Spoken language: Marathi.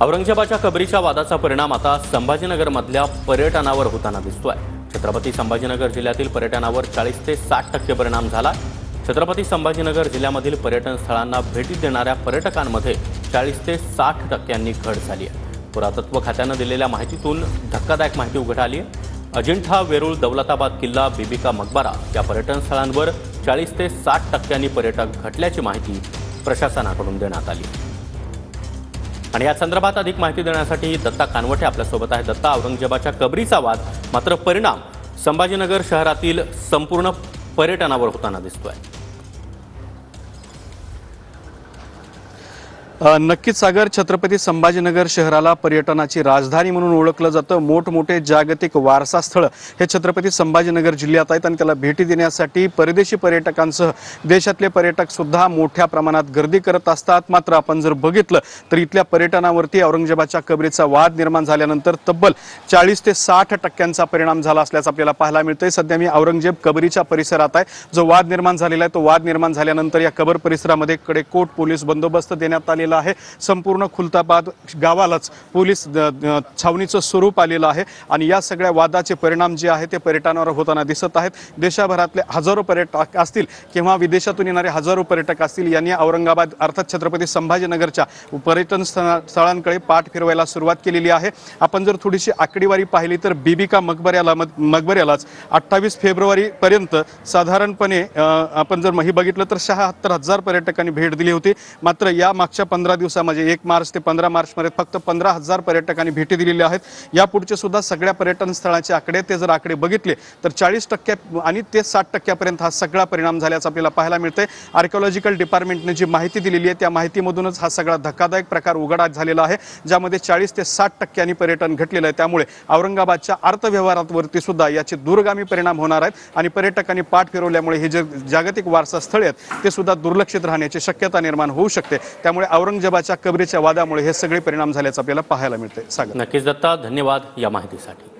औरंगजेबाच्या कबरीच्या वादाचा परिणाम आता संभाजीनगरमधल्या पर्यटनावर होताना दिसतोय। छत्रपती संभाजीनगर जिल्ह्यातील पर्यटनावर 40 ते 60% परिणाम झाला। छत्रपती संभाजीनगर जिल्ह्यामधील पर्यटन स्थळांना भेटी देणाऱ्या पर्यटकांमध्ये 40 ते 60% घट झाली आहे। पुरातत्व खात्याने दिलेल्या माहितीतून धक्कादायक माहिती उघड आली आहे। अजिंठा, वेरूळ, दौलताबाद किल्ला, बीबी का मकबरा या पर्यटन स्थळांवर 40 ते 60% पर्यटक घटल्याची माहिती प्रशासनाकडून देण्यात आली आहे। आणि या संदर्भात अधिक माहिती देण्यासाठी दत्ता कानवटे आपल्यासोबत आहे। दत्ता, औरंगजेबाच्या कबरीचा वाद मात्र परिणाम संभाजीनगर शहरातील संपूर्ण पर्यटनावर होताना दिसतोय। नक्कीच सागर, छत्रपती संभाजीनगर शहराला पर्यटनाची राजधानी म्हणून ओळखलं जातं। मोठमोठे जागतिक वारसा स्थळ हे छत्रपती संभाजीनगर जिल्ह्यात आहेत आणि त्याला भेटी देण्यासाठी परदेशी पर्यटकांसह देशातले पर्यटक सुद्धा मोठ्या प्रमाणात गर्दी करत असतात। मात्र आपण जर बघितलं तर इथल्या पर्यटनावरती औरंगजेबाच्या कबरीचा वाद निर्माण झाल्यानंतर तब्बल 40 ते 60% परिणाम झाला असल्याचं आपल्याला पाहायला मिळतंय। सध्या मी औरंगजेब कबरीच्या परिसरात आहे। जो वाद निर्माण झालेला आहे तो वाद निर्माण झाल्यानंतर या कबर परिसरामध्ये कडेकोट पोलीस बंदोबस्त देण्यात आलेला आहे। संपूर्ण खुलताबाद गावालाच पोलीस छावणीचं स्वरूप आलेलं आहे आणि या सगळ्या वादाचे परिणाम जे आहे ते पर्यटनावर होताना दिसत आहेत। देशभरातले हजारो पर्यटक असतील किंवा विदेशातून येणारे हजारो पर्यटक असतील यांनी औरंगाबाद अर्थात छत्रपती संभाजीनगरच्या पर्यटन स्थळांकडे पाठ फिरवायला सुरुवात केलेली आहे। आपण जर थोडीशी आकडेवारी पाहिली तर बीबी का मकबऱ्यालाच 28 फेब्रुवारी पर्यंत साधारणपणे आपण जर ही बघितलं तर 76,000 पर्यटकांनी भेट दिली होती। मात्र या मागच्या 15 दिवसामध्ये 1 मार्च ते 15 मार्च मध्ये फक्त 15,000 पर्यटकांनी भेटी दिलेल्या आहेत। यापुढचे सुद्धा सगळ्या पर्यटन स्थळांचे आकडे ते जर आकडे बघितले तर 40% आणि ते 60% पर्यंत हा सगळा परिणाम झाल्याचं आपल्याला पाहायला मिळतंय। आर्किओलॉजिकल डिपार्टमेंटने जी माहिती दिलेली आहे त्या माहितीमधूनच हा सगळा धक्कादायक प्रकार उघड झालेला आहे, ज्यामध्ये 40 ते 60% पर्यटन घटलेलं आहे। त्यामुळे औरंगाबादच्या अर्थव्यवहारावरती सुद्धा याचे दूरगामी परिणाम होणार आहेत आणि पर्यटकांनी पाठ फिरवल्यामुळे हे जे जागतिक वारसा स्थळे आहेत ते सुद्धा दुर्लक्षित राहण्याची शक्यता निर्माण होऊ शकते। त्यामुळे औरंगजेबाच्या कबरीच्या वादामुळे हे सगळे परिणाम झाल्याचं आपल्याला पाहायला मिळते। सागर, नक्कीच दत्ता, धन्यवाद या माहितीसाठी।